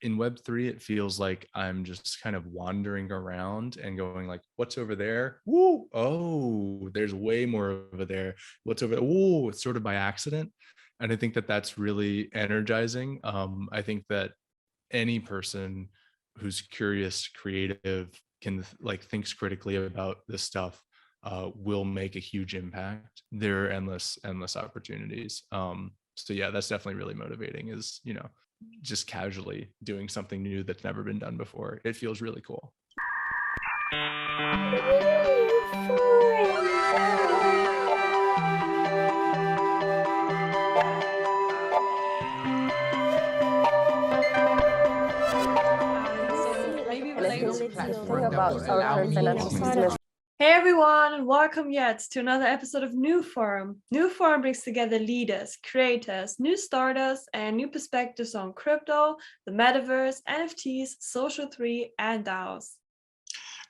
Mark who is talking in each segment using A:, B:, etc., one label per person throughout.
A: in Web3, it feels like I'm just kind of wandering around and going like, what's over there? Woo! Oh, there's way more over there. What's over there? Whoa, it's sort of by accident. And I think that that's really energizing. I think that any person who's curious, creative, can like thinks critically about this stuff will make a huge impact. There are endless opportunities. So yeah, that's definitely really motivating, is, just casually doing something new that's never been done before. It feels really cool.
B: Hey everyone, and welcome yet to another episode of NewForum. NewForum brings together leaders, creators, new starters, and new perspectives on crypto, the metaverse, NFTs, social 3, and DAOs.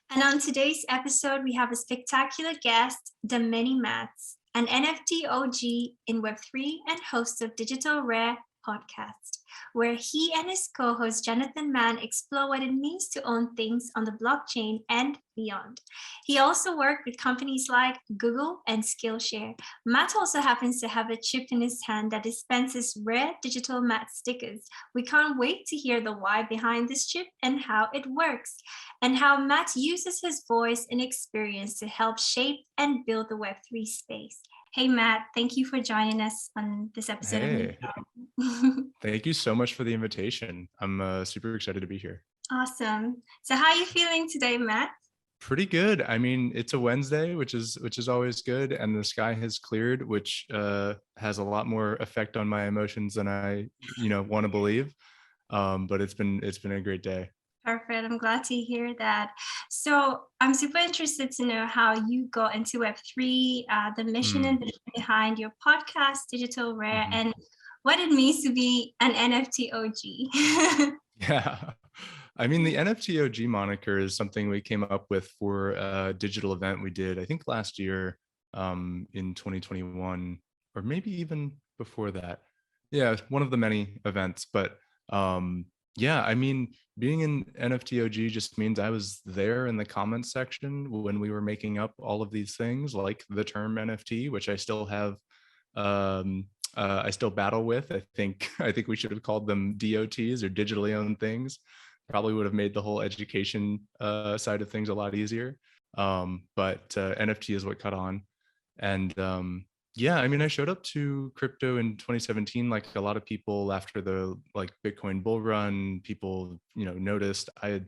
C: And on today's episode, we have a spectacular guest, the Many Matts, an NFT OG in Web3 and host of Digital Rare podcast, where he and his co-host Jonathan Mann explore what it means to own things on the blockchain and beyond. He also worked with companies like Google and Skillshare. Matt also happens to have a chip in his hand that dispenses rare digital Matt stickers. We can't wait to hear the why behind this chip and how it works, and how Matt uses his voice and experience to help shape and build the Web3 space. Hey, Matt, thank you for joining us on this episode
A: Hey.
C: of
A: Thank you so much for the invitation. I'm super excited to be here.
C: Awesome. So how are you feeling today, Matt?
A: Pretty good. I mean, it's a Wednesday, which is always good, and the sky has cleared, which has a lot more effect on my emotions than I, want to believe. But it's been a great day.
C: Perfect. I'm glad to hear that. So I'm super interested to know how you got into Web3, the mission and vision behind your podcast, Digital Rare, and what it means to be an NFT OG.
A: Yeah. I mean, the NFT OG moniker is something we came up with for a digital event we did, I think last year, in 2021, or maybe even before that. Yeah, one of the many events. But yeah, I mean, being an NFT OG just means I was there in the comments section when we were making up all of these things, like the term NFT, which I still have. I still battle with. I think we should have called them DOTs, or digitally owned things. Probably would have made the whole education side of things a lot easier. But NFT is what caught on. And yeah, I mean, I showed up to crypto in 2017, like a lot of people after the Bitcoin bull run. People, noticed I had,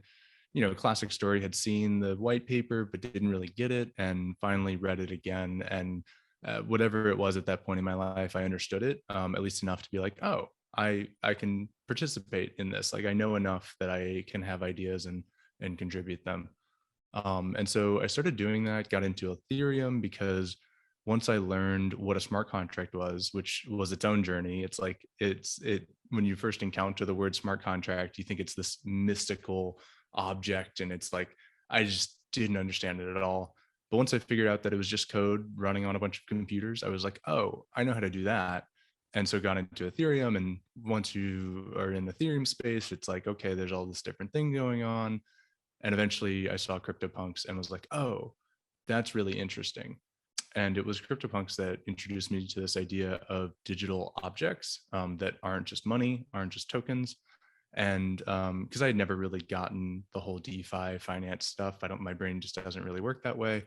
A: classic story, had seen the white paper but didn't really get it, and finally read it again. And whatever it was at that point in my life, I understood it, at least enough to be like, oh, I can participate in this. Like, I know enough that I can have ideas and contribute them. And so I started doing that, got into Ethereum, because once I learned what a smart contract was, which was its own journey, it's like, when you first encounter the word smart contract, you think it's this mystical object, and it's like, I just didn't understand it at all. But once I figured out that it was just code running on a bunch of computers, I was like, oh, I know how to do that. And so got into Ethereum. And once you are in the Ethereum space, it's like, okay, there's all this different thing going on. And eventually I saw CryptoPunks and was like, oh, that's really interesting. And it was CryptoPunks that introduced me to this idea of digital objects that aren't just money, aren't just tokens. And because I had never really gotten the whole DeFi finance stuff, my brain just doesn't really work that way.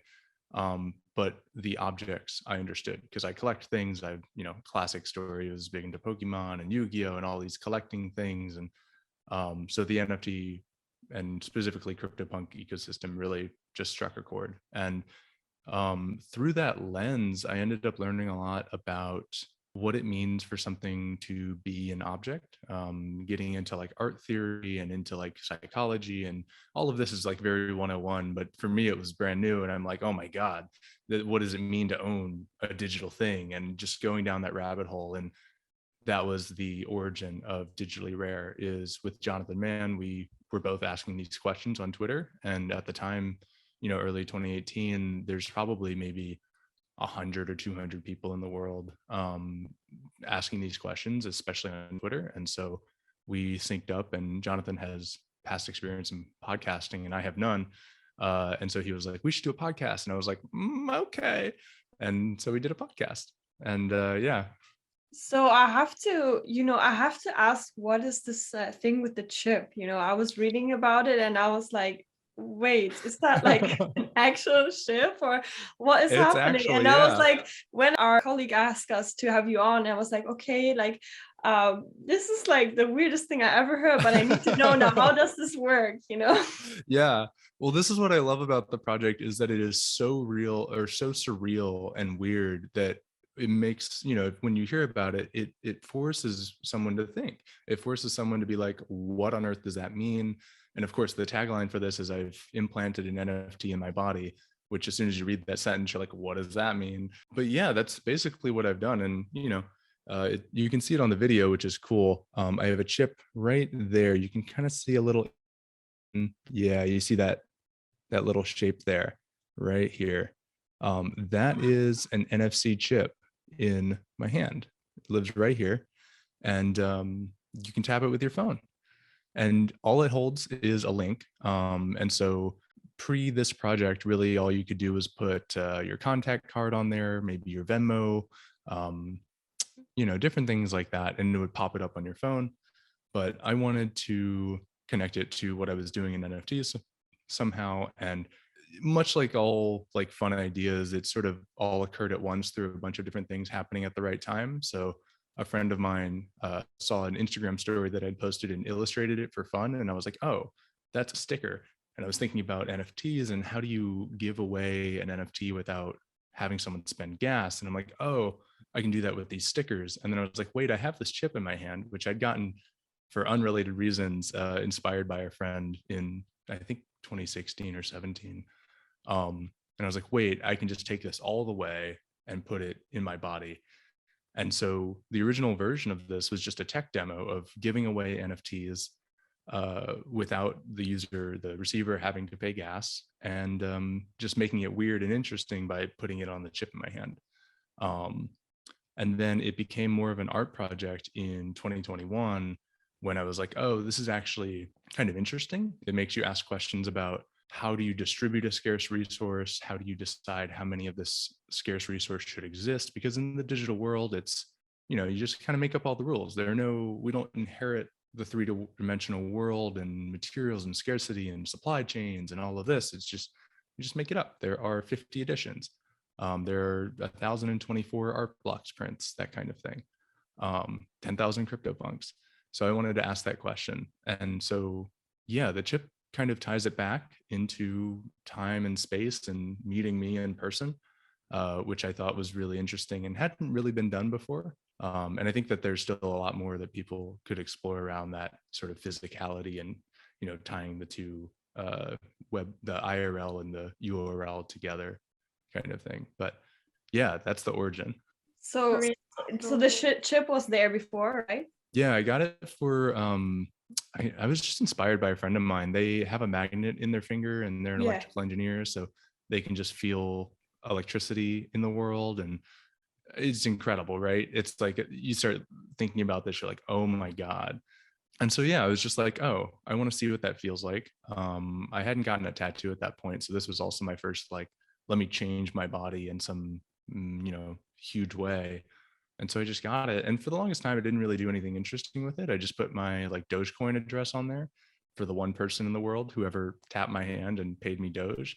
A: But the objects I understood, because I collect things. Classic story, was big into Pokemon and Yu-Gi-Oh and all these collecting things. And so the NFT and specifically CryptoPunk ecosystem really just struck a chord. And through that lens, I ended up learning a lot about what it means for something to be an object, getting into like art theory and into like psychology, and all of this is like very 101, but for me it was brand new. And I'm like, oh my God, what does it mean to own a digital thing? And just going down that rabbit hole. And that was the origin of Digitally Rare. Is with Jonathan Mann, we were both asking these questions on Twitter. And at the time, early 2018, there's probably maybe 100 or 200 people in the world asking these questions, especially on Twitter. And so we synced up, and Jonathan has past experience in podcasting and I have none. And so he was like, we should do a podcast. And I was like, okay. And so we did a podcast. And yeah.
B: So I have to, ask, what is this thing with the chip? I was reading about it and I was like, wait, is that like an actual chip, or what is happening?
A: Actually,
B: and I was like, when our colleague asked us to have you on, I was like, okay, like this is like the weirdest thing I ever heard, but I need to know now, how does this work?
A: Yeah. Well, this is what I love about the project, is that it is so real, or so surreal and weird, that it makes, when you hear about it, it forces someone to think. It forces someone to be like, what on earth does that mean? And of course, the tagline for this is, I've implanted an NFT in my body, which as soon as you read that sentence, you're like, what does that mean? But yeah, that's basically what I've done. And, you can see it on the video, which is cool. I have a chip right there. You can kind of see a little, yeah, you see that little shape there, right here. That is an NFC chip in my hand. It lives right here. And you can tap it with your phone. And all it holds is a link. And so pre this project, really all you could do was put your contact card on there, maybe your Venmo, different things like that, and it would pop it up on your phone. But I wanted to connect it to what I was doing in NFTs somehow. And much like all like fun ideas, it sort of all occurred at once through a bunch of different things happening at the right time. So a friend of mine saw an Instagram story that I'd posted and illustrated it for fun. And I was like, oh, that's a sticker. And I was thinking about NFTs and how do you give away an NFT without having someone spend gas? And I'm like, oh, I can do that with these stickers. And then I was like, wait, I have this chip in my hand, which I'd gotten for unrelated reasons, inspired by a friend in, I think, 2016 or 17. And I was like, wait, I can just take this all the way and put it in my body. And so the original version of this was just a tech demo of giving away NFTs without the receiver having to pay gas, and just making it weird and interesting by putting it on the chip in my hand. And then it became more of an art project in 2021, when I was like, oh, this is actually kind of interesting. It makes you ask questions about, how do you distribute a scarce resource? How do you decide how many of this scarce resource should exist? Because in the digital world, it's, you just kind of make up all the rules. We don't inherit the three-dimensional world and materials and scarcity and supply chains and all of this. It's just, you just make it up. There are 50 editions. There are 1,024 art blocks prints, that kind of thing. 10,000 CryptoPunks. So I wanted to ask that question. And so, yeah, the chip kind of ties it back into time and space and meeting me in person, which I thought was really interesting and hadn't really been done before. And I think that there's still a lot more that people could explore around that sort of physicality and, tying the two the IRL and the URL together kind of thing. But yeah, that's the origin.
B: So the chip was there before, right?
A: Yeah, I got it for I was just inspired by a friend of mine. They have a magnet in their finger and they're an electrical engineer, so they can just feel electricity in the world, and it's incredible, right? It's like you start thinking about this, you're like, oh my God. And so yeah, I was just like, oh, I want to see what that feels like. I hadn't gotten a tattoo at that point, so this was also my first like, let me change my body in some huge way. And so I just got it. And for the longest time, I didn't really do anything interesting with it. I just put my like Dogecoin address on there for the one person in the world who ever tapped my hand and paid me Doge.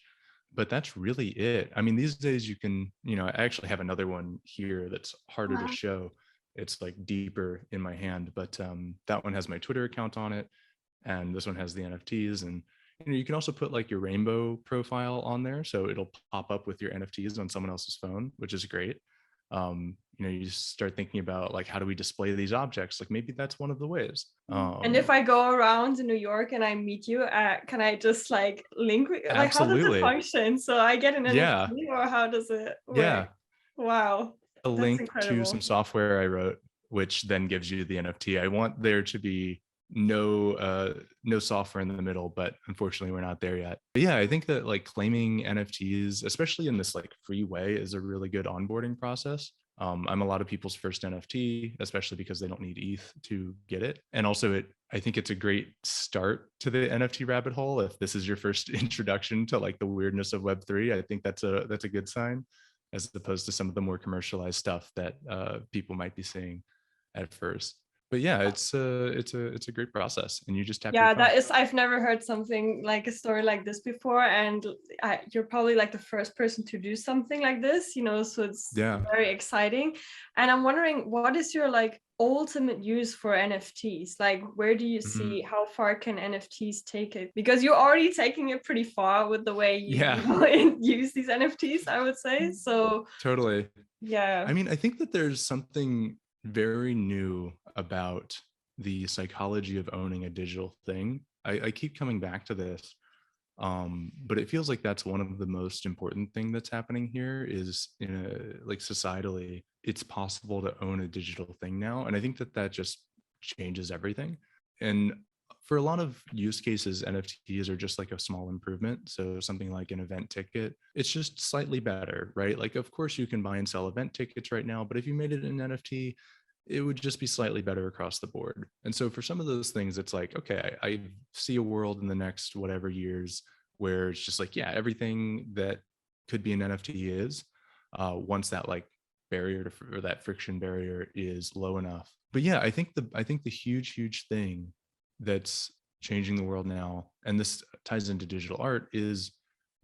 A: But that's really it. I mean, these days you can, I actually have another one here that's harder to show. It's like deeper in my hand, but that one has my Twitter account on it. And this one has the NFTs. And you can also put like your rainbow profile on there. So it'll pop up with your NFTs on someone else's phone, which is great. You start thinking about like, how do we display these objects? Like maybe that's one of the ways.
B: And if I go around in New York and I meet you, can I just like link with, like,
A: absolutely.
B: How does it function? So I get an NFT, or how does it work?
A: Yeah.
B: Wow.
A: A link to some software I wrote, which then gives you the NFT. I want there to be no software in the middle, but unfortunately we're not there yet. But yeah, I think that like claiming NFTs, especially in this like free way, is a really good onboarding process. I'm a lot of people's first NFT, especially because they don't need ETH to get it. And also I think it's a great start to the NFT rabbit hole. If this is your first introduction to like the weirdness of Web3, I think that's a good sign, as opposed to some of the more commercialized stuff that people might be seeing at first. But yeah, it's a great process, and you just tap your
B: Yeah,
A: phone.
B: that is, I've never heard something like a story like this before, and you're probably like the first person to do something like this, so it's very exciting. And I'm wondering, what is your like ultimate use for NFTs? Like, where do you see, how far can NFTs take it? Because you're already taking it pretty far with the way you use these NFTs, I would say. So
A: totally.
B: Yeah.
A: I mean, I think that there's something very new about the psychology of owning a digital thing. I keep coming back to this, but it feels like that's one of the most important thing that's happening here is like societally, it's possible to own a digital thing now. And I think that just changes everything. And for a lot of use cases, NFTs are just like a small improvement. So something like an event ticket, it's just slightly better, right? Like, of course, you can buy and sell event tickets right now, but if you made it an NFT, it would just be slightly better across the board. And so for some of those things, it's like, okay, I see a world in the next whatever years where it's just like, yeah, everything that could be an NFT is, once that like barrier or that friction barrier is low enough. But yeah, I think the huge thing that's changing the world now, and this ties into digital art, is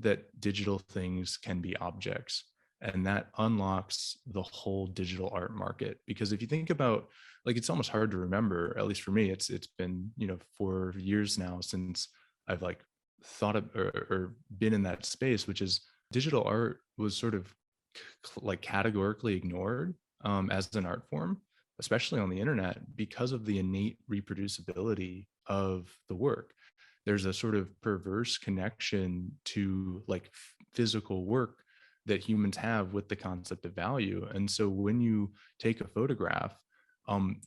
A: that digital things can be objects. And that unlocks the whole digital art market. Because if you think about, like, it's almost hard to remember, at least for me, it's been 4 years now since I've like thought of or been in that space, which is digital art was sort of like categorically ignored as an art form, especially on the internet, because of the innate reproducibility of the work. There's a sort of perverse connection to like physical work that humans have with the concept of value. And so when you take a photograph,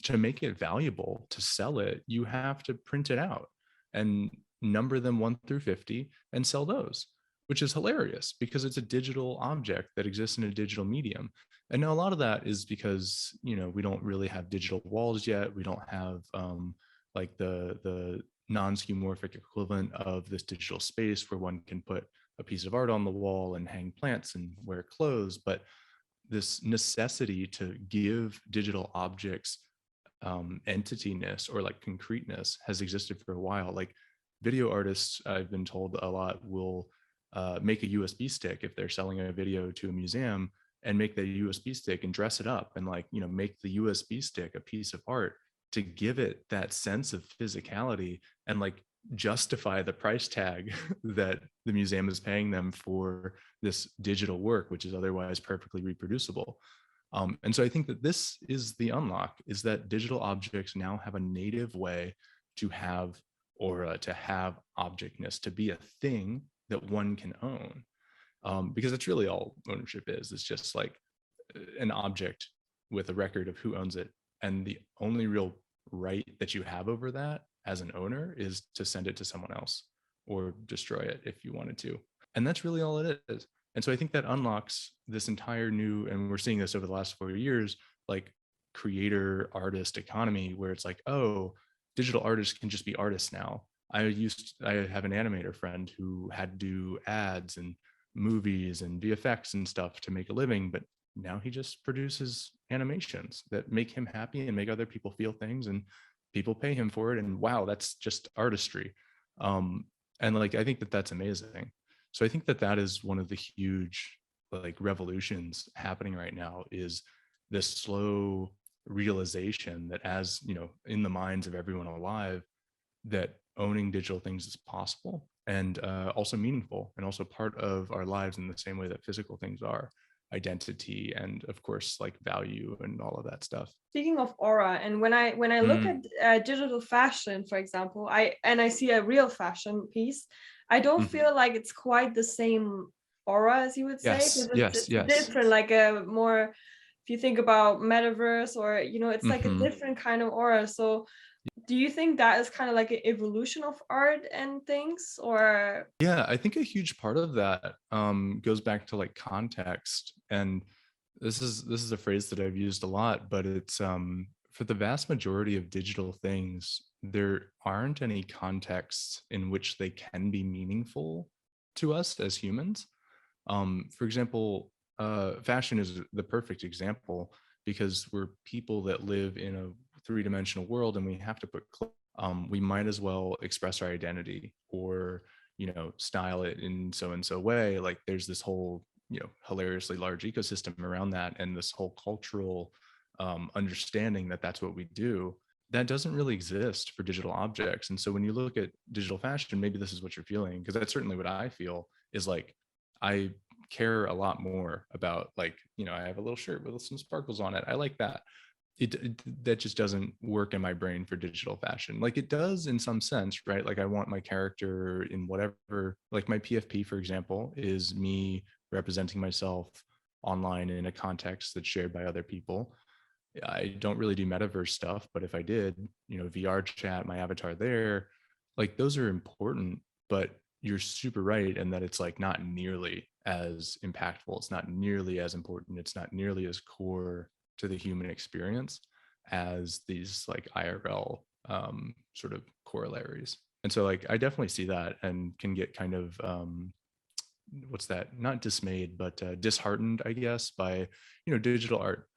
A: to make it valuable, to sell it, you have to print it out and number them 1 through 50 and sell those, which is hilarious because it's a digital object that exists in a digital medium. And now a lot of that is because, we don't really have digital walls yet. We don't have like the non-skeuomorphic equivalent of this digital space where one can put a piece of art on the wall and hang plants and wear clothes. But this necessity to give digital objects entityness or like concreteness has existed for a while. Like video artists, I've been told a lot, will make a USB stick if they're selling a video to a museum, and make the USB stick and dress it up and like, make the USB stick a piece of art to give it that sense of physicality and like justify the price tag that the museum is paying them for this digital work, which is otherwise perfectly reproducible. And so I think that this is the unlock, is that digital objects now have a native way to have aura, to have objectness, to be a thing that one can own. Because that's really all ownership is. It's just like an object with a record of who owns it. And the only real right that you have over that as an owner is to send it to someone else or destroy it if you wanted to. And that's really all it is. And so I think that unlocks this entire new, and we're seeing this over the last 4 years, like creator artist economy, where it's like, oh, digital artists can just be artists now. I have an animator friend who had to do ads and movies and VFX and stuff to make a living, but now he just produces animations that make him happy and make other people feel things, and people pay him for it. And wow, that's just artistry. And like, I think that that's amazing. So I think that that is one of the huge like revolutions happening right now, is this slow realization that, as in the minds of everyone alive, that owning digital things is possible and also meaningful, and also part of our lives in the same way that physical things are. Identity and of course like value and all of that stuff.
B: Speaking of aura, and when I look at digital fashion, for example, I see a real fashion piece, I don't feel like it's quite the same aura, as you would say.
A: Yes.
B: Different, like a more, if you think about metaverse, or it's like a different kind of aura. So do you think that is kind of like an evolution of art and things, or?
A: Yeah, I think a huge part of that goes back to like context. And This is a phrase that I've used a lot, but it's for the vast majority of digital things, there aren't any contexts in which they can be meaningful to us as humans. For example, fashion is the perfect example because we're people that live in a three-dimensional world and we have to put we might as well express our identity or style it in so and so way. Like there's this whole hilariously large ecosystem around that, and this whole cultural understanding that that's what we do, that doesn't really exist for digital objects. And so when you look at digital fashion, maybe this is what you're feeling, because that's certainly what I feel, is like I care a lot more about, like, I have a little shirt with some sparkles on it, I like that. That just doesn't work in my brain for digital fashion. Like it does in some sense, right? Like I want my character in whatever, like my PFP, for example, is me representing myself online in a context that's shared by other people. I don't really do metaverse stuff, but if I did, VR chat, my avatar there, like those are important, but you're super right in that it's like not nearly as impactful. It's not nearly as important. It's not nearly as core to the human experience as these like IRL sort of corollaries. And so like I definitely see that and can get kind of what's that, not dismayed, but disheartened, I guess, by digital art.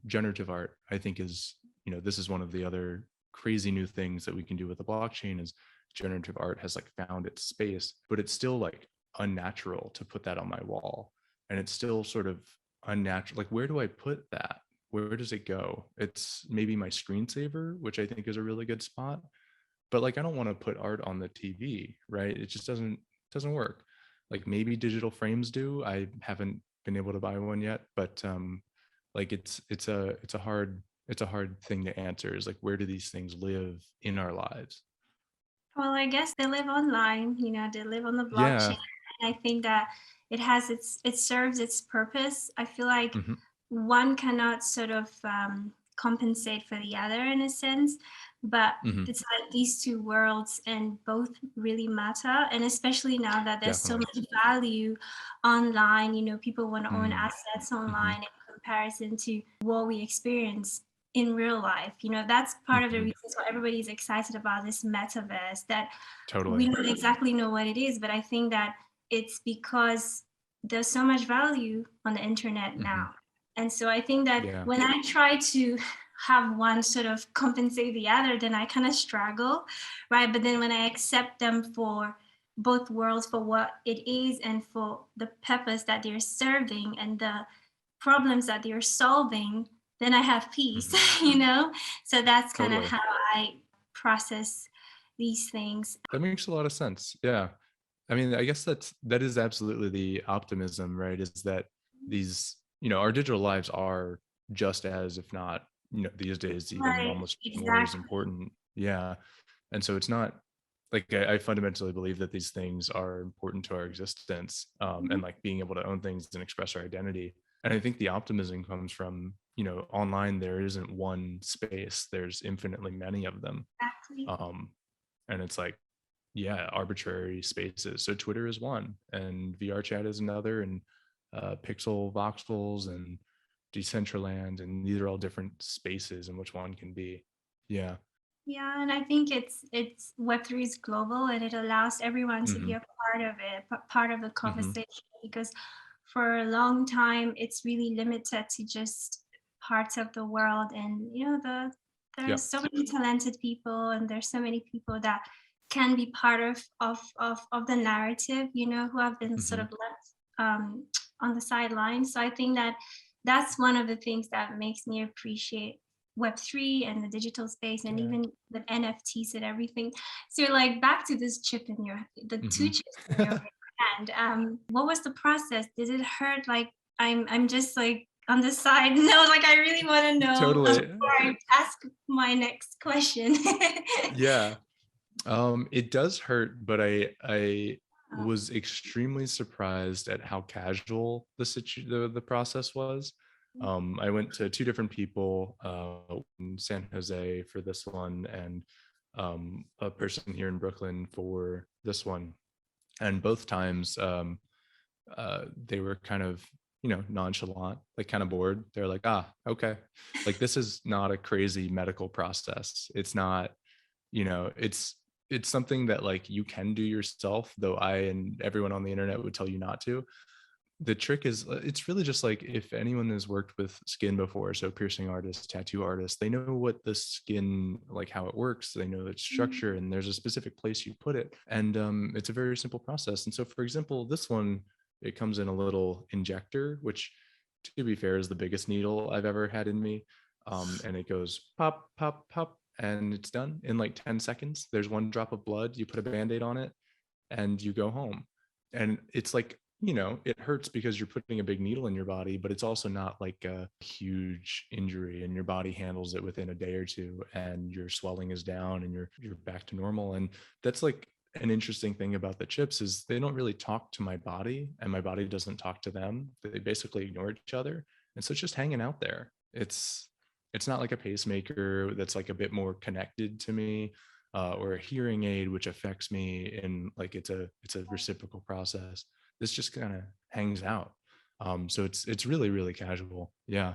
A: Generative art, I think, is this is one of the other crazy new things that we can do with the blockchain, is generative art has like found its space, but it's still like unnatural to put that on my wall, and it's still sort of unnatural. Like, where do I put that? Where does it go? It's maybe my screensaver, which I think is a really good spot, but like I don't want to put art on the TV, right? It just doesn't work. Like maybe digital frames do. I haven't been able to buy one yet, but like it's a hard thing to answer, is like, where do these things live in our lives?
C: Well, I guess they live online, they live on the
A: Yeah.
C: blockchain. And I think that it serves its purpose. I feel like
A: Hmm.
C: one cannot sort of compensate for the other in a sense, but
A: Hmm.
C: it's like these two worlds and both really matter. And especially now that there's so
A: Definitely.
C: much value online, people want to own
A: Mm.
C: assets
A: Hmm.
C: online in comparison to what we experience in real life. That's part of the
A: Hmm.
C: reasons why everybody's excited about this metaverse, that we
A: Totally.
C: don't exactly know what it is, but I think that it's because there's so much value on the internet
A: Hmm.
C: now. And so I think that
A: Yeah.
C: when I try to have one sort of compensate the other, then I kind of struggle, right? But then when I accept them for both worlds, for what it is and for the purpose that they're serving and the problems that they're solving, then I have peace,
A: Hmm.
C: So that's kind of
A: Totally.
C: how I process these things.
A: That makes a lot of sense. Yeah. I mean, I guess that is absolutely the optimism, right? Is that these, our digital lives are just as, if not, these days even
C: Right,
A: almost more as
C: exactly.
A: important. Yeah. And so it's not like I fundamentally believe that these things are important to our existence,
C: Mhm.
A: and like being able to own things and express our identity. And I think the optimism comes from, online there isn't one space, there's infinitely many of them.
C: Exactly.
A: Um, and it's like, yeah, arbitrary spaces. So Twitter is one, and VR chat is another, and pixel voxels and decentraland, and these are all different spaces in which one can be. Yeah.
C: Yeah, and I think it's Web3 is global and it allows everyone to be
A: Hmm.
C: a part of it, part of the
A: Hmm.
C: conversation, because for a long time it's really limited to just parts of the world. And
A: Yeah.
C: there's so many talented people and there's so many people that can be part of the narrative, who have been sort
A: Hmm.
C: of left on the sidelines. So I think that that's one of the things that makes me appreciate Web3 and the digital space, and
A: Yeah.
C: even with NFTs and everything. So you're like back to this the two
A: Hmm.
C: chips in your hand. What was the process? Did it hurt? Like I'm just like on the side. No, like I really want to know
A: Totally.
C: before I ask my next question.
A: Yeah. It does hurt, but I was extremely surprised at how casual the process was. I went to two different people, in San Jose for this one, and a person here in Brooklyn for this one. And both times, they were kind of nonchalant, like kind of bored. They're like, okay. Like, this is not a crazy medical process. It's not, it's something that like you can do yourself, though I and everyone on the internet would tell you not to. The trick is, it's really just like, if anyone has worked with skin before, so piercing artists, tattoo artists, they know what the skin, like how it works, they know its structure, and there's a specific place you put it, and it's a very simple process. And so, for example, this one, it comes in a little injector, which, to be fair, is the biggest needle I've ever had in me, and it goes pop, pop, pop, and it's done in like 10 seconds. There's one drop of blood, you put a band-aid on it, and you go home. And it's like, it hurts because you're putting a big needle in your body, but it's also not like a huge injury, and your body handles it within a day or two, and your swelling is down, and you're back to normal. And that's like an interesting thing about the chips, is they don't really talk to my body, and my body doesn't talk to them. They basically ignore each other. And so it's just hanging out there. It's not like a pacemaker that's like a bit more connected to me, or a hearing aid, which affects me, and like it's a reciprocal process. This just kind of hangs out. So it's really, really casual. Yeah.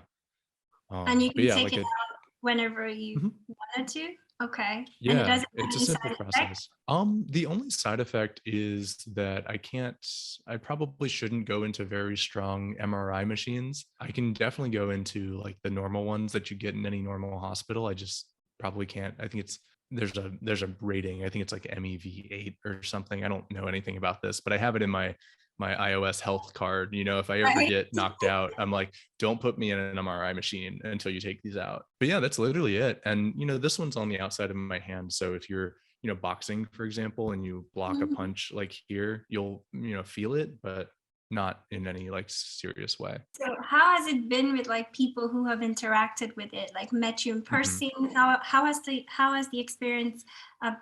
C: And you
A: but
C: can
A: yeah,
C: take
A: like
C: it out whenever you
A: Mhm.
C: wanted to. Okay. And it
A: Yeah,
C: doesn't have
A: it's a
C: any
A: simple
C: side effects.
A: process. The only side effect is that I probably shouldn't go into very strong MRI machines. I can definitely go into like the normal ones that you get in any normal hospital. I just probably can't. I think there's a rating. I think it's like MEV8 or something. I don't know anything about this, but I have it in my iOS health card. If I ever
C: Right.
A: get knocked out, I'm like, don't put me in an MRI machine until you take these out. But yeah, that's literally it. And this one's on the outside of my hand. So if you're, boxing, for example, and you block a punch like here, you'll, feel it, but not in any like serious way.
C: So how has it been with like people who have interacted with it, like met you in person? How has the experience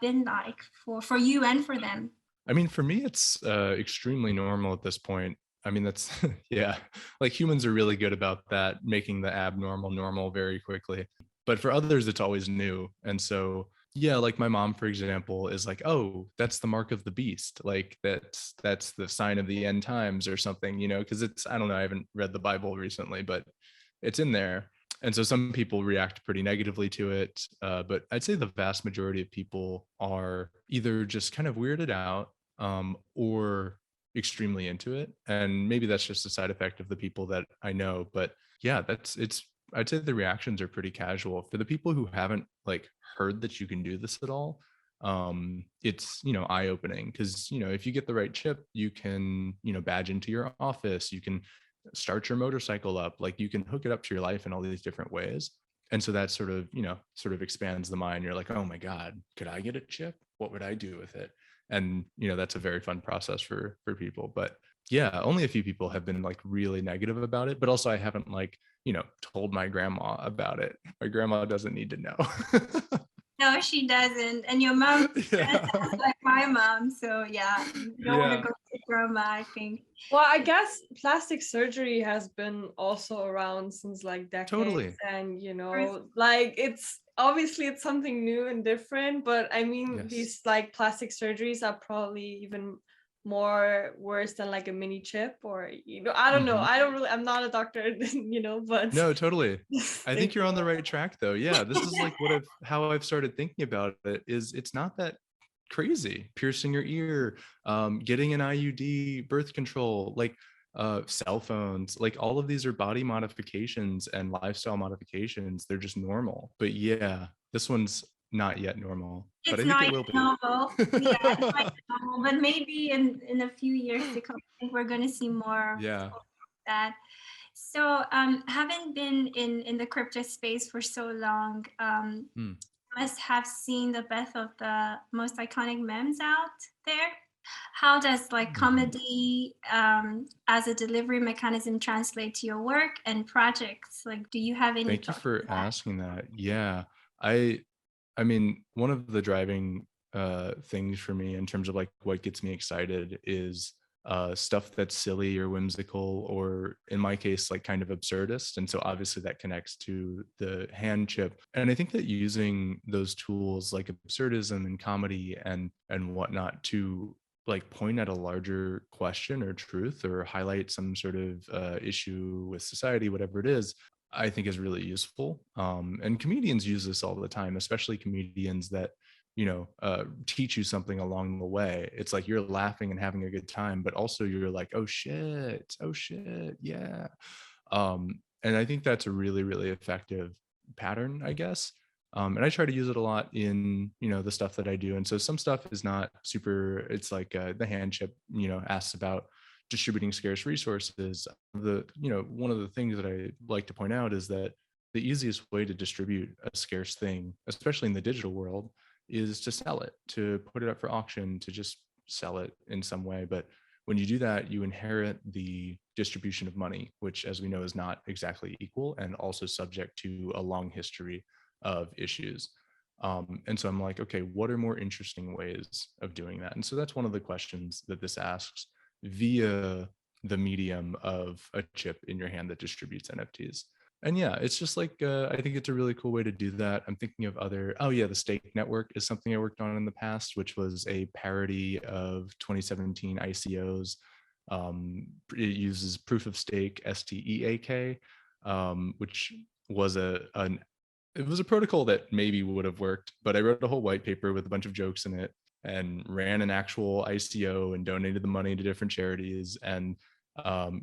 C: been like for you and for them?
A: I mean, for me, it's extremely normal at this point. I mean, that's, yeah, like humans are really good about that, making the abnormal normal very quickly. But for others, it's always new. And so, yeah, like my mom, for example, is like, oh, that's the mark of the beast. Like that's the sign of the end times or something, because I don't know, I haven't read the Bible recently, but it's in there. And so some people react pretty negatively to it. But I'd say the vast majority of people are either just kind of weirded out, or extremely into it. And maybe that's just a side effect of the people that I know. But yeah, I'd say the reactions are pretty casual. For the people who haven't like heard that you can do this at all, it's, eye-opening, because, if you get the right chip, you can, badge into your office, you can start your motorcycle up, like you can hook it up to your life in all these different ways. And so that sort of expands the mind. You're like, oh my God, could I get a chip? What would I do with it? And that's a very fun process for people. But yeah, only a few people have been like really negative about it. But also I haven't like, told my grandma about it. My grandma doesn't need to know.
C: No, she doesn't. And your mom
A: Yeah.
C: sounds like my mom. So yeah, you don't want to go to grandma, I think.
B: Well, I guess plastic surgery has been also around since like decades.
A: Totally.
B: And like it's obviously it's something new and different, but I mean,
A: Yes.
B: these like plastic surgeries are probably even more worse than like a mini chip, or I don't know. I'm not a doctor, but
A: No, totally. I think you're on the right track though. Yeah, this is like how I've started thinking about it, is it's not that crazy. Piercing your ear, getting an IUD, birth control, like cell phones, like all of these are body modifications and lifestyle modifications. They're just normal. But yeah, this one's not yet normal. But I think it will be.
C: Normal. Yeah, it's not yet normal, but maybe in a few years to come, I think we're going to see more
A: Yeah.
C: of that. So having been in the crypto space for so long, you must have seen the best of the most iconic memes out there. How does like comedy as a delivery mechanism translate to your work and projects? Like, do you have any?
A: Thank you for asking that. Yeah, I mean, one of the driving things for me in terms of like what gets me excited is stuff that's silly or whimsical, or in my case, like kind of absurdist. And so obviously that connects to the hand chip. And I think that using those tools like absurdism and comedy and whatnot to like point at a larger question or truth or highlight some sort of issue with society, whatever it is, I think is really useful. And comedians use this all the time, especially comedians that, teach you something along the way. It's like you're laughing and having a good time, but also you're like, oh shit, yeah. And I think that's a really, really effective pattern, I guess. And I try to use it a lot in, the stuff that I do. And so some stuff is not super, it's like the hand chip, asks about distributing scarce resources. One of the things that I like to point out is that the easiest way to distribute a scarce thing, especially in the digital world, is to sell it, to put it up for auction, to just sell it in some way. But when you do that, you inherit the distribution of money, which, as we know, is not exactly equal and also subject to a long history of issues. And so I'm like, okay, what are more interesting ways of doing that? And so that's one of the questions that this asks via the medium of a chip in your hand that distributes NFTs. And yeah, it's just like, I think it's a really cool way to do that. I'm thinking of the Stake Network is something I worked on in the past, which was a parody of 2017 ICOs. It uses proof of stake, STEAK, which was it was a protocol that maybe would have worked, but I wrote a whole white paper with a bunch of jokes in it and ran an actual ICO and donated the money to different charities and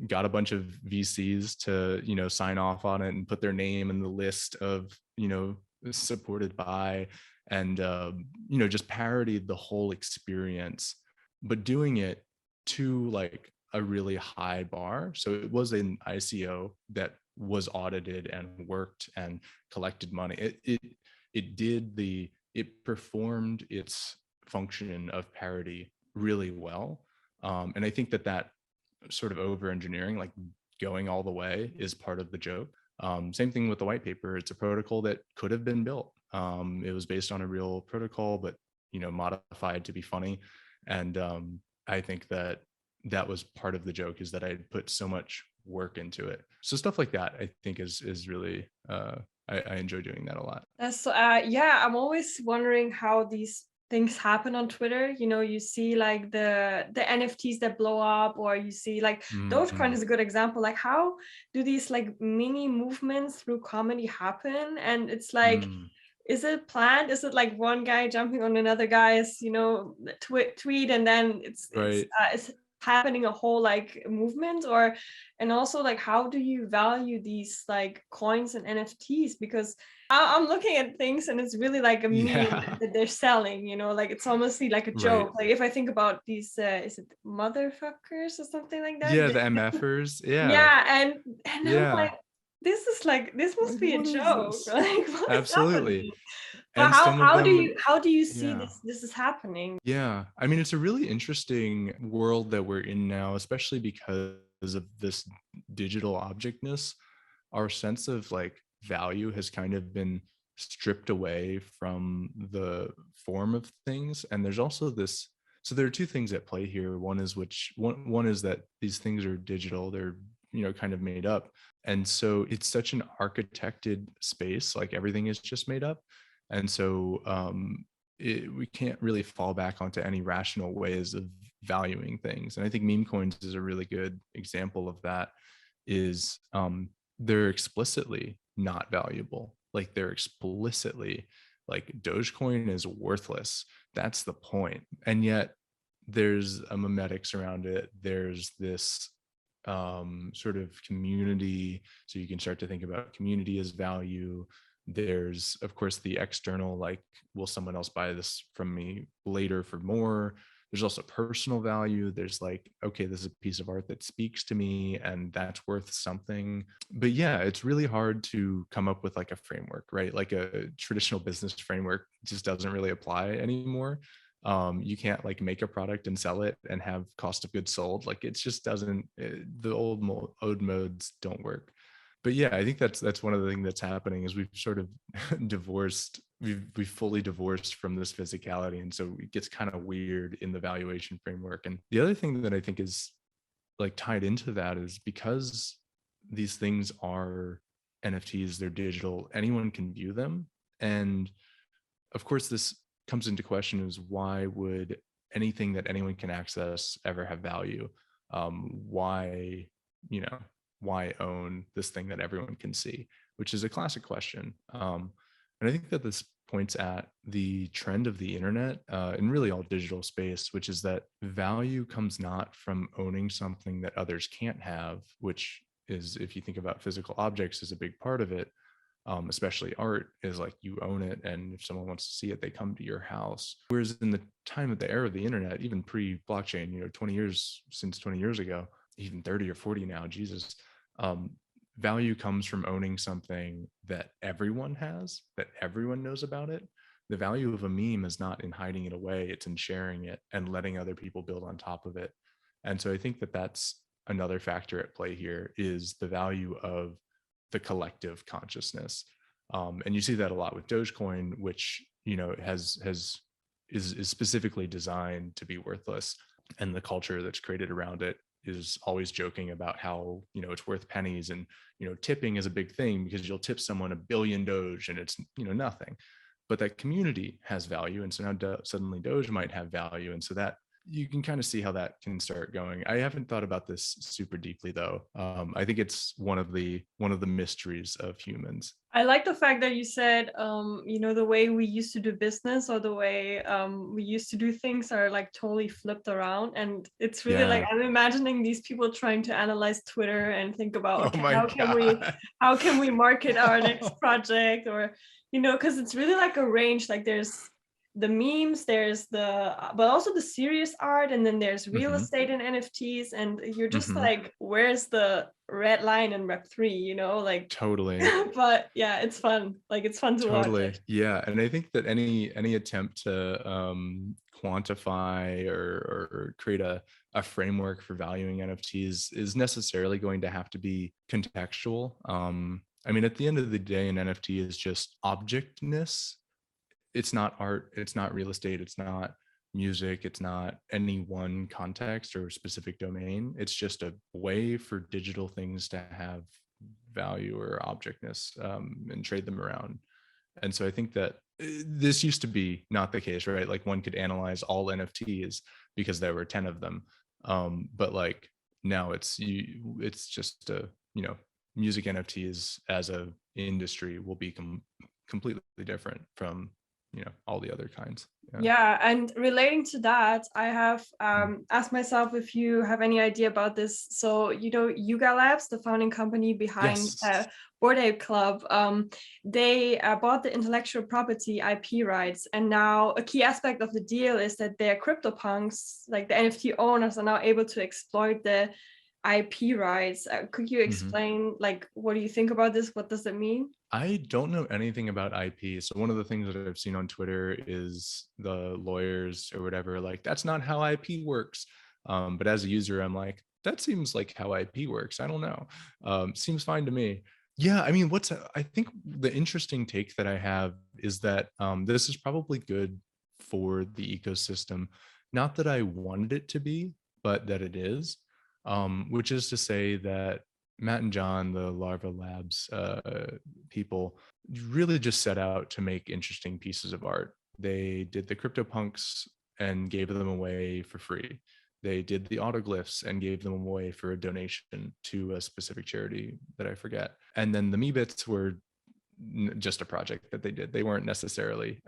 A: got a bunch of VCs to, sign off on it and put their name in the list of, supported by, and, just parodied the whole experience, but doing it to like a really high bar. So it was an ICO that was audited and worked and collected money. It performed its function of parody really well. And I think that sort of over engineering, like going all the way, is part of the joke. Same thing with the white paper. It's a protocol that could have been built. It was based on a real protocol, but modified to be funny. And I think that was part of the joke, is that I had put so much work into it. So stuff like that, I think is really I enjoy doing that a lot.
B: That's I'm always wondering how these things happen on Twitter. You see like the NFTs that blow up, or you see like Dogecoin is a good example. Like, how do these like mini movements through comedy happen? And it's like, is it planned? Is it like one guy jumping on another guy's, tweet, and then it's happening a whole like movement? And also like, how do you value these like coins and NFTs? Because I'm looking at things and it's really like a meme that they're selling, like it's almost like a joke. Like if I think about these, is it motherfuckers or something like that?
A: Yeah, the MFers.
B: And I'm like, this must be a joke. Like,
A: absolutely.
B: And how do you see this is happening?
A: Yeah, I mean, it's a really interesting world that we're in now, especially because of this digital objectness. Our sense of like value has kind of been stripped away from the form of things. And there's also this, so there are two things at play here. One is that these things are digital, they're kind of made up. And so it's such an architected space, like everything is just made up. And so we can't really fall back onto any rational ways of valuing things. And I think meme coins is a really good example of that. Is they're explicitly not valuable. Like they're explicitly like Dogecoin is worthless. That's the point. And yet there's a memetics around it. There's this sort of community. So you can start to think about community as value. There's, of course, the external, like, will someone else buy this from me later for more? There's also personal value. There's like, okay, this is a piece of art that speaks to me and that's worth something. But yeah, it's really hard to come up with like a framework, right? Like a traditional business framework just doesn't really apply anymore. You can't like make a product and sell it and have cost of goods sold. Like it just doesn't, the old modes don't work. But yeah, I think that's one of the things that's happening is we've sort of divorced, we've fully divorced from this physicality. And so it gets kind of weird in the valuation framework. And the other thing that I think is like tied into that is because these things are NFTs, they're digital, anyone can view them. And of course, this comes into question is why would anything that anyone can access ever have value? Why, why own this thing that everyone can see? Which is a classic question. And I think that this points at the trend of the internet and really all digital space, which is that value comes not from owning something that others can't have, which is, if you think about physical objects, is a big part of it. Especially art is like you own it, and if someone wants to see it, they come to your house. Whereas in the time of the era of the internet, even pre-blockchain, 20 years ago, even 30 or 40 now, Jesus, value comes from owning something that everyone has, that everyone knows about it. The value of a meme is not in hiding it away, it's in sharing it and letting other people build on top of it. And so I think that that's another factor at play here, is the value of the collective consciousness. And you see that a lot with Dogecoin, which, is specifically designed to be worthless. And the culture that's created around it is always joking about how, it's worth pennies, and, tipping is a big thing because you'll tip someone $1 billion Doge and it's, nothing. But that community has value. And so now suddenly Doge might have value. And so that you can kind of see how that can start going. I haven't thought about this super deeply though. I think it's one of the mysteries of humans.
B: I like the fact that you said, the way we used to do business, or the way we used to do things, are like totally flipped around. And it's really like, I'm imagining these people trying to analyze Twitter and think about, okay, how can we market our next project, or, because it's really like a range. Like there's the memes, there's but also the serious art, and then there's real estate and NFTs, and you're just like, where's the red line in Web3, like
A: totally.
B: But yeah, it's fun. Like it's fun to watch it.
A: Yeah, and I think that any attempt to quantify or create a framework for valuing NFTs is necessarily going to have to be contextual. I mean, at the end of the day, an NFT is just object-ness. It's not art, it's not real estate, it's not music, it's not any one context or specific domain. It's just a way for digital things to have value or objectness, and trade them around. And so I think that this used to be not the case, right? Like one could analyze all NFTs because there were 10 of them. But like now it's just music NFTs as a industry will be completely different from all the other kinds.
B: Yeah, and relating to that, I have asked myself if you have any idea about this. So Yuga Labs, the founding company behind Bored Ape Club, they bought the intellectual property IP rights, and now a key aspect of the deal is that their CryptoPunks, like the NFT owners, are now able to exploit the IP rights. Could you explain, like, what do you think about this? What does it mean?
A: I don't know anything about IP. So one of the things that I've seen on Twitter is the lawyers or whatever, like, that's not how IP works. But as a user, I'm like, that seems like how IP works. I don't know. Seems fine to me. Yeah, I mean, I think the interesting take that I have is that this is probably good for the ecosystem. Not that I wanted it to be, but that it is. Which is to say that Matt and John, the Larva Labs people, really just set out to make interesting pieces of art. They did the CryptoPunks and gave them away for free. They did the autoglyphs and gave them away for a donation to a specific charity that I forget. And then the Meebits were just a project that they did. They weren't necessarily,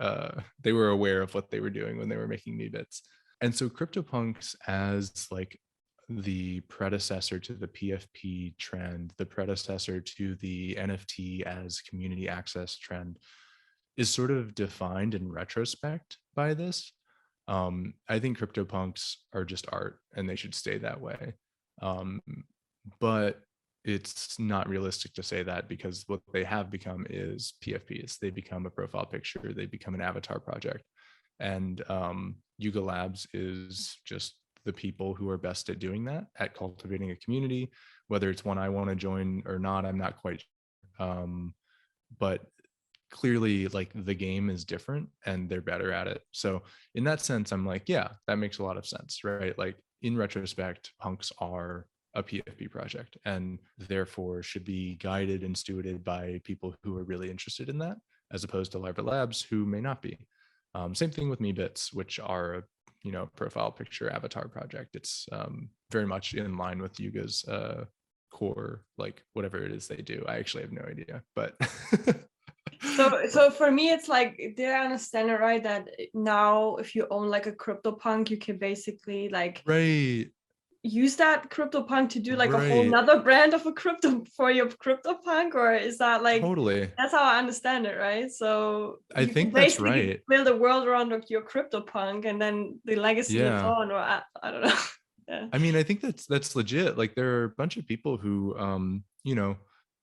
A: they were aware of what they were doing when they were making Meebits. And so CryptoPunks, as like the predecessor to the PFP trend, the predecessor to the NFT as community access trend, is sort of defined in retrospect by this. I think CryptoPunks are just art and they should stay that way. But it's not realistic to say that, because what they have become is PFPs. They become a profile picture, they become an avatar project. And Yuga Labs is just the people who are best at doing that, at cultivating a community. Whether it's one I want to join or not, I'm not quite sure. But clearly, like, the game is different and they're better at it. So in that sense, I'm like, yeah, that makes a lot of sense, right? Like, in retrospect, punks are a PFP project and therefore should be guided and stewarded by people who are really interested in that, as opposed to Larva Labs, who may not be. Same thing with Meebits, which are profile picture avatar project. It's very much in line with Yuga's core, like whatever it is they do. I actually have no idea, but
B: so for me it's like, did I understand it right that now if you own like a CryptoPunk, you can basically like
A: right,
B: use that CryptoPunk to do like a whole
A: right,
B: nother brand of a crypto for your CryptoPunk? Or is that like,
A: totally.
B: that's how I understand it, right? So
A: I
B: you can
A: think that's
B: basically
A: right.
B: build a world around like your CryptoPunk, and then the legacy lives
A: Yeah.
B: on, or I don't know. Yeah.
A: I mean, I think that's legit. Like there are a bunch of people who,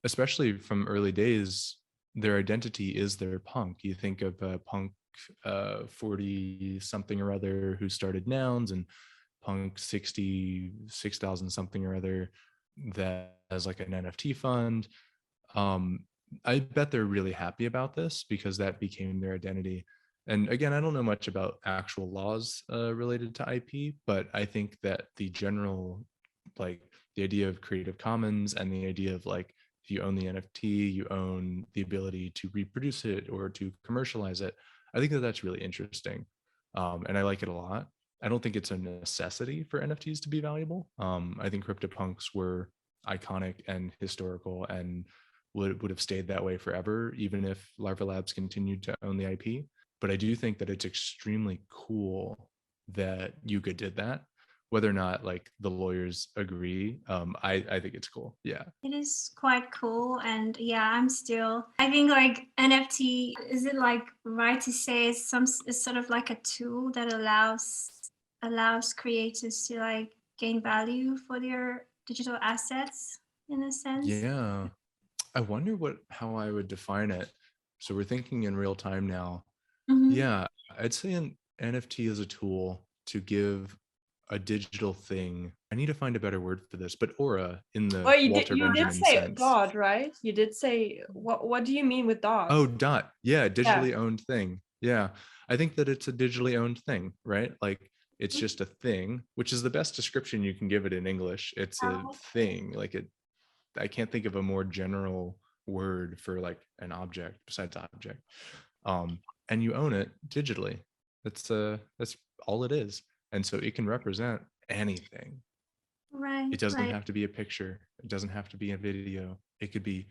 A: especially from early days, their identity is their punk. You think of punk 40 something or other who started Nouns, and punk 66,000 something or other that has like an NFT fund. Um, I bet they're really happy about this because that became their identity. And again, I don't know much about actual laws related to IP, but I think that the general, like the idea of Creative Commons and the idea of like, if you own the NFT, you own the ability to reproduce it or to commercialize it. I think that that's really interesting. And I like it a lot. I don't think it's a necessity for NFTs to be valuable. I think CryptoPunks were iconic and historical and would have stayed that way forever, even if Larva Labs continued to own the IP. But I do think that it's extremely cool that Yuga did that. Whether or not like the lawyers agree, I think it's cool. Yeah.
C: It is quite cool. And yeah, I think like NFT, is it like right to say it's sort of like a tool that allows creators to like gain value for their digital assets in a sense?
A: Yeah. I wonder how I would define it. So we're thinking in real time now.
C: Mm-hmm.
A: Yeah, I'd say an NFT is a tool to give a digital thing. I need to find a better word for this, but aura in the
B: Well,
A: Walter
B: you did
A: Benjamin
B: say
A: sense.
B: DOD, right? You did say, what do you mean with DOD?
A: Oh, dot. Yeah,
B: Yeah.
A: digitally owned thing. Yeah. I think that it's a digitally owned thing, right? Like it's just a thing, which is the best description you can give it in English. It's a thing. I can't think of a more general word for like an object besides object. And you own it digitally. That's all it is. And so it can represent anything.
C: Right,
A: It doesn't
C: right.
A: have to be a picture. It doesn't have to be a video. It could be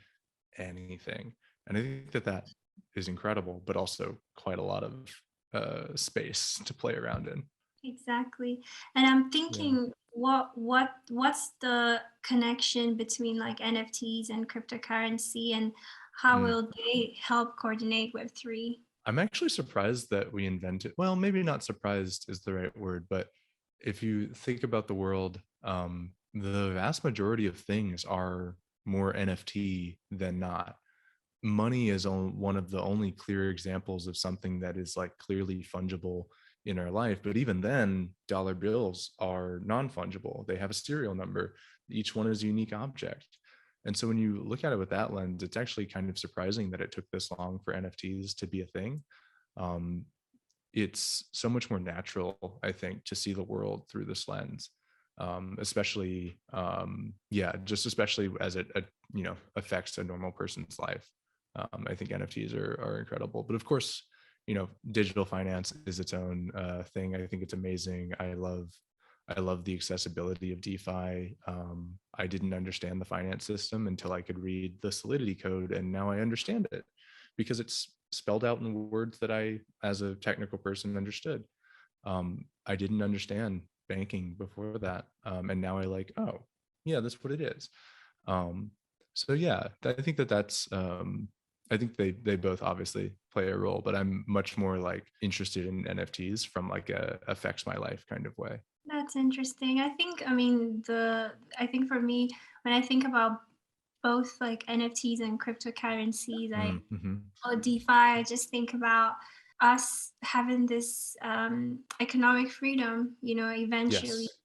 A: anything. And I think that that is incredible, but also quite a lot of space to play around in.
C: Exactly. And I'm
A: Yeah.
C: thinking what's the connection between like NFTs and cryptocurrency, and how
A: Mm.
C: will they help coordinate Web3?
A: I'm actually surprised that we invented, well, maybe not surprised is the right word, but if you think about the world, the vast majority of things are more NFT than not. Money is one of the only clear examples of something that is like clearly fungible in our life. But even then, dollar bills are non-fungible. They have a serial number. Each one is a unique object. And so when you look at it with that lens, it's actually kind of surprising that it took this long for NFTs to be a thing. Um, it's so much more natural, I think, to see the world through this lens. Especially, just especially as it affects a normal person's life. I think NFTs are incredible, but of course, digital finance is its own thing. I think it's amazing. I love the accessibility of DeFi. I didn't understand the finance system until I could read the Solidity code, and now I understand it because it's spelled out in words that I, as a technical person, understood. I didn't understand banking before that, and now I like, oh, yeah, that's what it is. So yeah, I think that's. I think they both obviously play a role, but I'm much more like interested in NFTs from like a affects my life kind of way.
C: That's interesting. I think for me, when I think about both like NFTs and cryptocurrencies,
A: Mm-hmm.
C: or DeFi, I just think about us having this economic freedom, eventually.
A: Yes.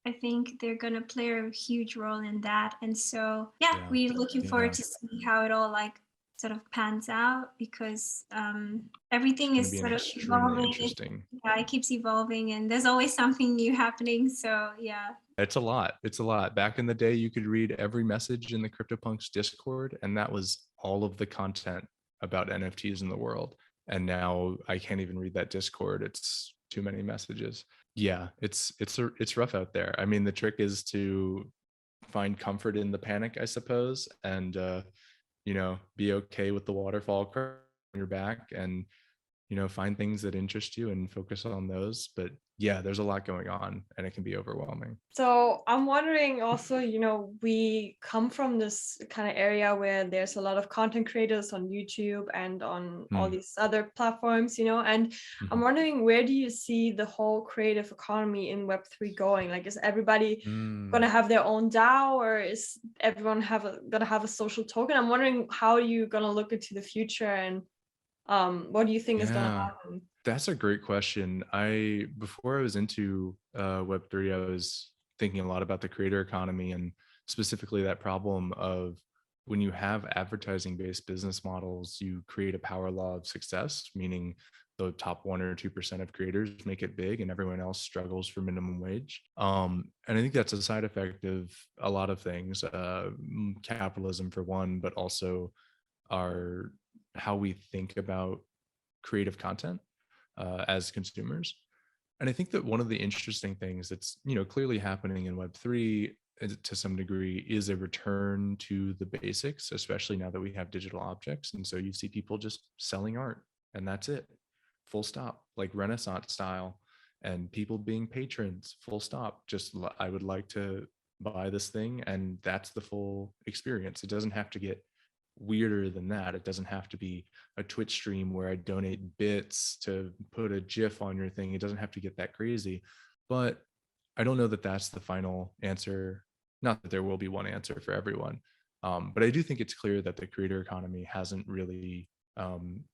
C: I think they're going to play a huge role in that. And so, yeah,
A: Yeah.
C: we're looking forward
A: Yeah.
C: to see how it all like sort of pans out, because
A: It's
C: everything
A: going to
C: is
A: be an
C: sort of
A: extremely
C: evolving.
A: interesting.
C: It keeps evolving, and there's always something new happening. So, yeah.
A: It's a lot. It's a lot. Back in the day, you could read every message in the CryptoPunks Discord, and that was all of the content about NFTs in the world. And now I can't even read that Discord. It's too many messages. Yeah, it's rough out there. I mean, the trick is to find comfort in the panic, I suppose, and be okay with the waterfall on your back, and find things that interest you and focus on those. But yeah, there's a lot going on and it can be overwhelming.
B: So I'm wondering also, we come from this kind of area where there's a lot of content creators on YouTube and on all
A: Mm,
B: these other platforms, and I'm
A: mhm.
B: wondering, where do you see the whole creative economy in Web3 going? Like, is everybody
A: Mm,
B: gonna have their own DAO, or is everyone gonna have a social token? I'm wondering how you gonna look into the future, and what do you think is gonna
A: yeah,
B: happen?
A: that's a great question. Before I was into Web3, I was thinking a lot about the creator economy, and specifically that problem of when you have advertising based business models, you create a power law of success, meaning the top 1 or 2% of creators make it big and everyone else struggles for minimum wage. And I think that's a side effect of a lot of things, capitalism for one, but also our how we think about creative content as consumers. And I think that one of the interesting things that's clearly happening in Web3 to some degree is a return to the basics, especially now that we have digital objects. And so you see people just selling art, and that's it, full stop, like Renaissance style, and people being patrons, full stop. I would like to buy this thing, and that's the full experience. It doesn't have to get weirder than that. It doesn't have to be a Twitch stream where I donate bits to put a GIF on your thing. It doesn't have to get that crazy. But I don't know that that's the final answer. Not that there will be one answer for everyone. But I do think it's clear that the creator economy hasn't really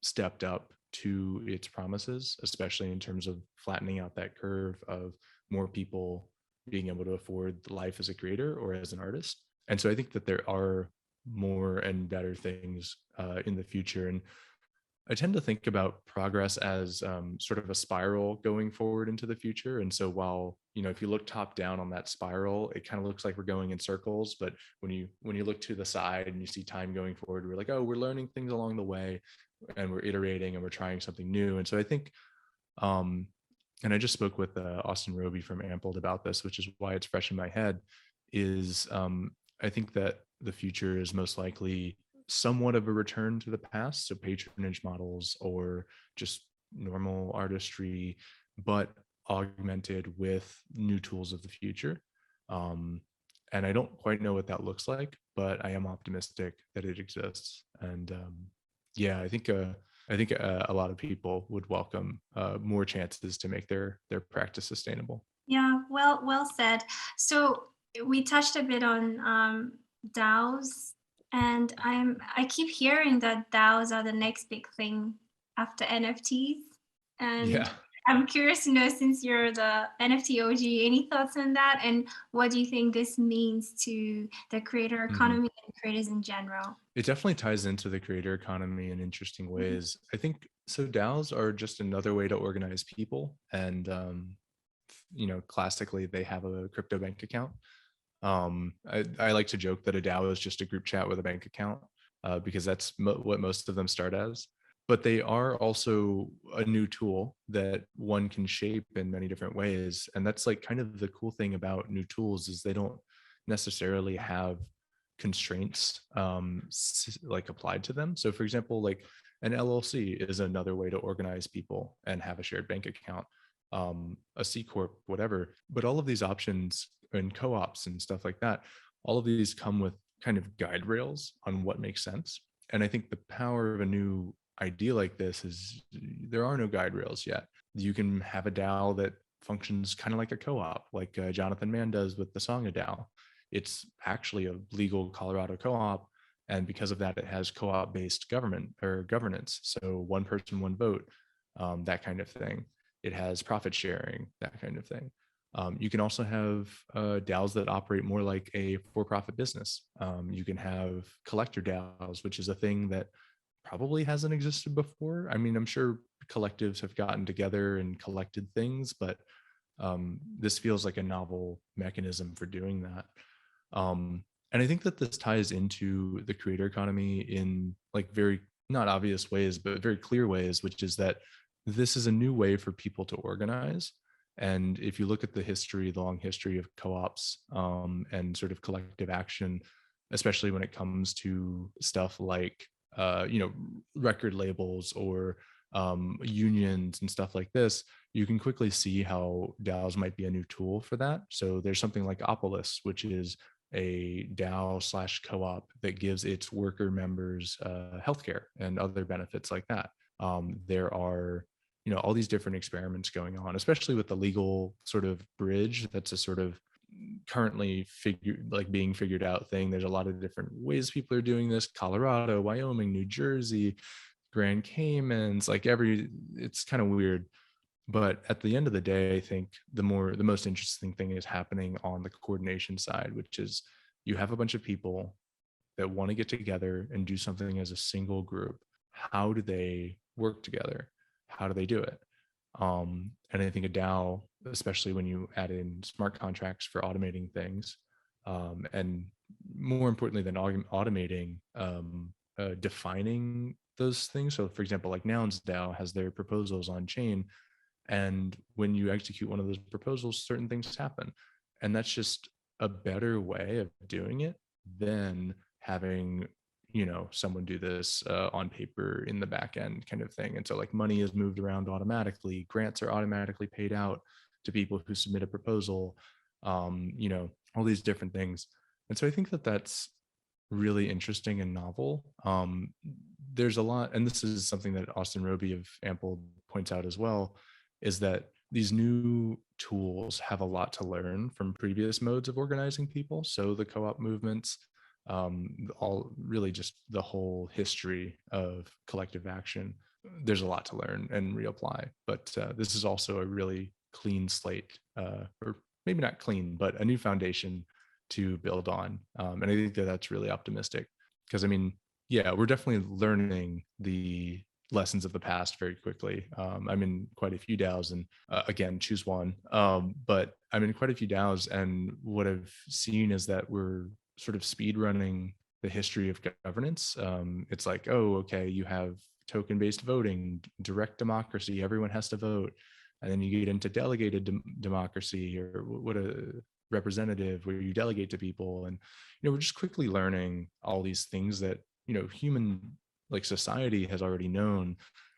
A: stepped up to its promises, especially in terms of flattening out that curve of more people being able to afford life as a creator or as an artist. And so I think that there are more and better things in the future. And I tend to think about progress as sort of a spiral going forward into the future. And so while, if you look top down on that spiral, it kind of looks like we're going in circles. But when you look to the side and you see time going forward, we're like, oh, we're learning things along the way, and we're iterating and we're trying something new. And so I think, and I just spoke with Austin Roby from Ampled about this, which is why it's fresh in my head, is I think that the future is most likely somewhat of a return to the past, so patronage models or just normal artistry, but augmented with new tools of the future. And I don't quite know what that looks like, but I am optimistic that it exists. And yeah, I think a lot of people would welcome more chances to make their practice sustainable.
C: Yeah, well said. So we touched a bit on DAOs, and I keep hearing that DAOs are the next big thing after NFTs. And
A: Yeah.
C: I'm curious to know, since you're the NFT OG, any thoughts on that? And what do you think this means to the creator
A: Mhm.
C: economy and creators in general?
A: It definitely ties into the creator economy in interesting
C: Mhm.
A: ways. I think so. DAOs are just another way to organize people, and classically they have a crypto bank account. I like to joke that a DAO is just a group chat with a bank account, because that's what most of them start as. But they are also a new tool that one can shape in many different ways, and that's like kind of the cool thing about new tools is they don't necessarily have constraints like applied to them. So, for example, like an LLC is another way to organize people and have a shared bank account, a C corp, whatever. But all of these options and co-ops and stuff like that, all of these come with kind of guide rails on what makes sense. And I think the power of a new idea like this is there are no guide rails yet. You can have a DAO that functions kind of like a co-op, like Jonathan Mann does with the Song a DAO. It's actually a legal Colorado co-op, and because of that, it has co-op based government or governance. So one person, one vote, that kind of thing. It has profit sharing, that kind of thing. You can also have DAOs that operate more like a for-profit business. You can have collector DAOs, which is a thing that probably hasn't existed before. I mean, I'm sure collectives have gotten together and collected things, but this feels like a novel mechanism for doing that. And I think that this ties into the creator economy in like very not obvious ways, but very clear ways, which is that this is a new way for people to organize. And if you look at the long history of co-ops and sort of collective action, especially when it comes to stuff like, record labels or unions and stuff like this, you can quickly see how DAOs might be a new tool for that. So there's something like Opolis, which is a DAO / co-op that gives its worker members healthcare and other benefits like that. There are, all these different experiments going on, especially with the legal sort of bridge. That's a sort of currently being figured out thing. There's a lot of different ways people are doing this: Colorado, Wyoming, New Jersey, Grand Caymans, it's kind of weird. But at the end of the day, I think the most interesting thing is happening on the coordination side, which is you have a bunch of people that want to get together and do something as a single group. How do they work together? How do they do it? And I think a DAO, especially when you add in smart contracts for automating things, and more importantly than automating, defining those things. So for example, like Nouns DAO has their proposals on chain, and when you execute one of those proposals, certain things happen. And that's just a better way of doing it than having, someone do this on paper in the back end kind of thing. And so like money is moved around automatically, grants are automatically paid out to people who submit a proposal, all these different things. And so I think that that's really interesting and novel. There's a lot, and this is something that Austin Roby of Ample points out as well, is that these new tools have a lot to learn from previous modes of organizing people. So the co-op movements, all really just the whole history of collective action, there's a lot to learn and reapply. But this is also a really clean slate, or maybe not clean, but a new foundation to build on. And I think that that's really optimistic, because we're definitely learning the lessons of the past very quickly. I'm in quite a few DAOs, and again, choose one. But I'm in quite a few DAOs, and what I've seen is that we're sort of speed running the history of governance. It's like, oh, okay, you have token-based voting, direct democracy, everyone has to vote. And then you get into delegated democracy, or what a representative, where you delegate to people. And, we're just quickly learning all these things that, human, like society has already known,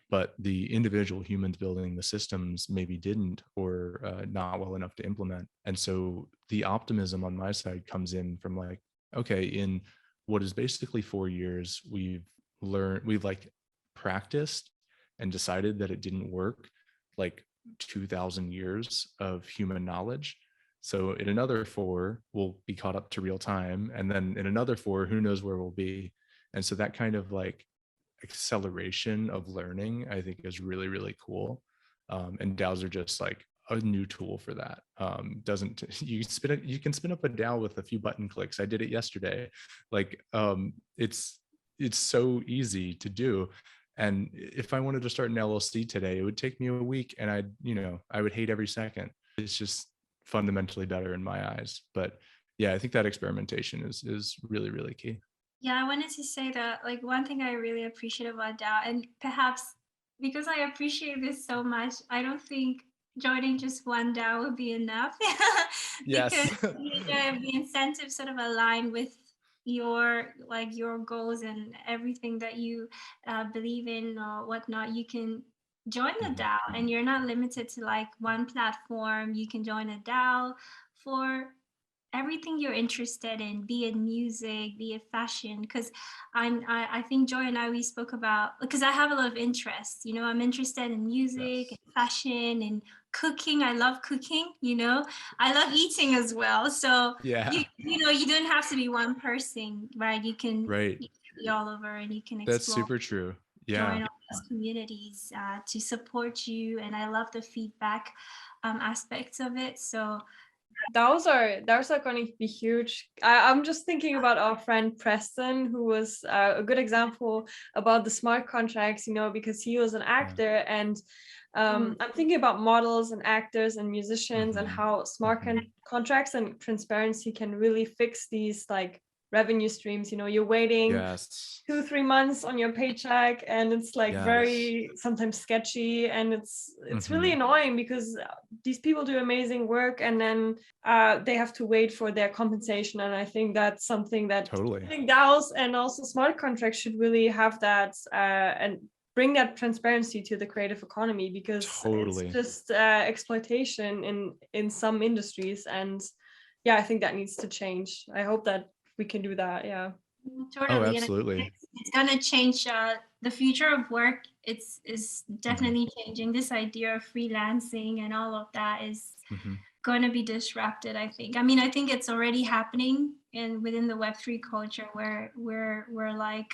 A: but the individual humans building the systems maybe didn't, or not well enough to implement. And so the optimism on my side comes in from like, okay, in what is basically 4 years, we've practiced and decided that it didn't work, like 2,000 years of human knowledge. So in another 4, we'll be caught up to real time. And then in another 4, who knows where we'll be. And so that kind of like acceleration of learning, I think, is really, really cool. And DAOs are just like a new tool for that. You can spin up a DAO with a few button clicks. I did it yesterday. Like, it's so easy to do. And if I wanted to start an LLC today, it would take me a week, and I would hate every second. It's just fundamentally better in my eyes. But yeah, I think that experimentation is really, really key.
C: Yeah, I wanted to say that, like, one thing I really appreciate about DAO, and perhaps because I appreciate this so much, I don't think joining just one DAO would be enough.
A: Yes.
C: Because the incentives sort of align with your goals and everything that you believe in or whatnot. You can join the DAO, and you're not limited to like one platform. You can join a DAO for everything you're interested in, be it music, be it fashion. Because I think Joy and we spoke about, because I have a lot of interests. I'm interested in music,
A: Yes.
C: and fashion, and cooking. I love cooking. I love eating as well. So
A: Yeah.
C: you don't have to be one person, right? You can be all over, and you can explore.
A: That's super true. Yeah.
C: Join all these communities to support you, and I love the feedback aspects of it. So
B: DAOs are going to be huge. I'm just thinking about our friend Preston, who was a good example about the smart contracts, because he was an actor, and I'm thinking about models and actors and musicians, and how smart contracts and transparency can really fix these like revenue streams. You're waiting
A: Yes.
B: 2-3 months on your paycheck, and it's like
A: Yes.
B: very sometimes sketchy, and it's really annoying because these people do amazing work, and then they have to wait for their compensation. And I think that's something that I think DAOs and also smart contracts should really have that and bring that transparency to the creative economy, because it's just exploitation in some industries. And yeah, I think that needs to change. I hope that we can do that. Yeah.
C: Totally.
A: Oh, absolutely.
C: And it's going to change the future of work. It's definitely changing. This idea of freelancing and all of that is going to be disrupted, I think. I mean, I think it's already happening within the Web3 culture, where we're like,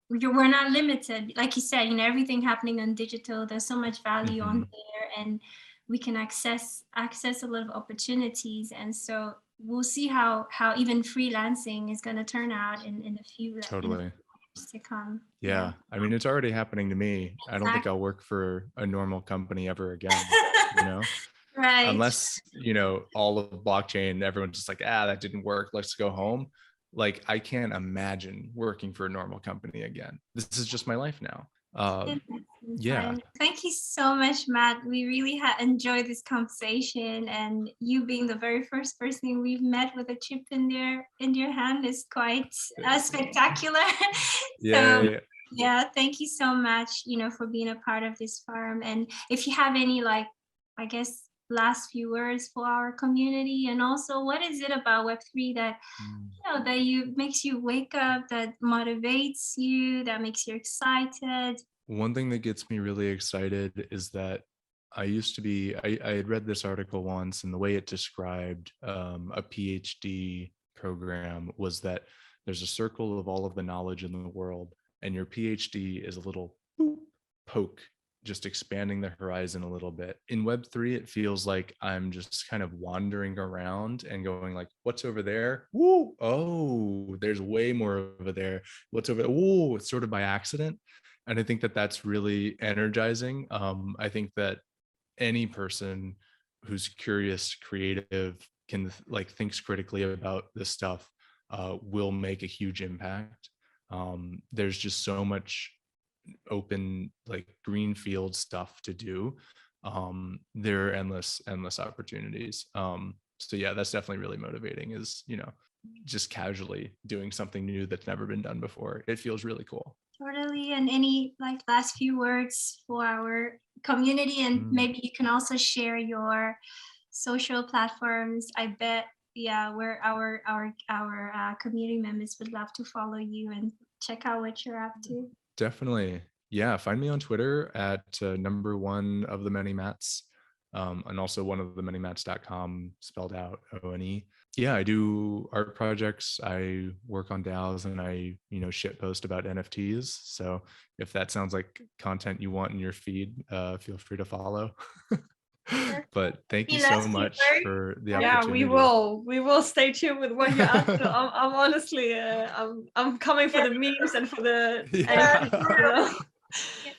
C: we're not limited. Like you said, everything happening on digital, there's so much value on there, and we can access a lot of opportunities. And so we'll see how even freelancing is going to turn out in a few years to come.
A: Yeah. I mean, it's already happening to me. I don't think I'll work for a normal company ever again,
C: Right.
A: Unless, all of blockchain, everyone's just like, that didn't work, let's go home. Like, I can't imagine working for a normal company again. This is just my life now. Yeah.
C: Thank you so much, Matt. We really enjoyed this conversation, and you being the very first person we've met with a chip in your hand is quite spectacular. Yeah, thank you so much, for being a part of this forum. And if you have any, last few words for our community, and also what is it about Web3 that that makes you wake up, that motivates you, that makes you excited?
A: One thing that gets me really excited is that I had read this article once, and the way it described a PhD program was that there's a circle of all of the knowledge in the world, and your PhD is a little poke, just expanding the horizon a little bit. In Web3, it feels like I'm just kind of wandering around and going like, what's over there? Woo! Oh, there's way more over there. What's over there? Whoa, it's sort of by accident. And I think that that's really energizing. I think that any person who's curious, creative, thinks critically about this stuff will make a huge impact. There's just so much open, greenfield stuff to do. There are endless opportunities. So yeah, that's definitely really motivating, is just casually doing something new that's never been done before. It feels really cool.
C: Totally. And any last few words for our community, and maybe you can also share your social platforms. I bet where our community members would love to follow you and check out what you're up to.
A: Definitely. Yeah. Find me on Twitter at #1 of the many Matts, and also oneofthemanymatts.com, spelled out ONE. Yeah, I do art projects. I work on DAOs, and I, shit post about NFTs. So if that sounds like content you want in your feed, feel free to follow. But thank you so much for the opportunity.
B: Yeah, we will stay tuned with what you're up to. I'm honestly, I'm coming for the memes and for the.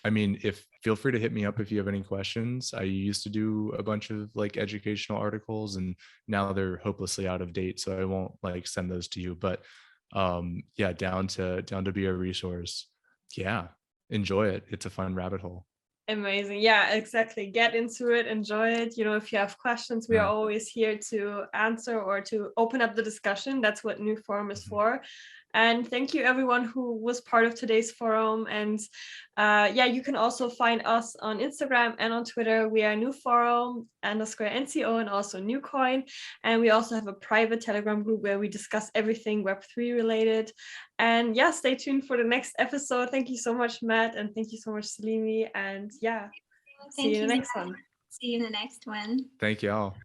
A: I mean, feel free to hit me up if you have any questions. I used to do a bunch of educational articles, and now they're hopelessly out of date, so I won't send those to you. But yeah, down to be a resource. Yeah, enjoy it. It's a fun rabbit hole.
B: Amazing. Yeah, exactly. Get into it, enjoy it. If you have questions, we are always here to answer or to open up the discussion. That's what NewForum is for. And thank you everyone who was part of today's forum. And you can also find us on Instagram and on Twitter. We are NewForum_NCO and also NewCoin. And we also have a private Telegram group where we discuss everything Web3 related. And yeah, stay tuned for the next episode. Thank you so much, Matt. And thank you so much, Salimi. And yeah, see you in the next one.
C: See you in the next one.
A: Thank you all.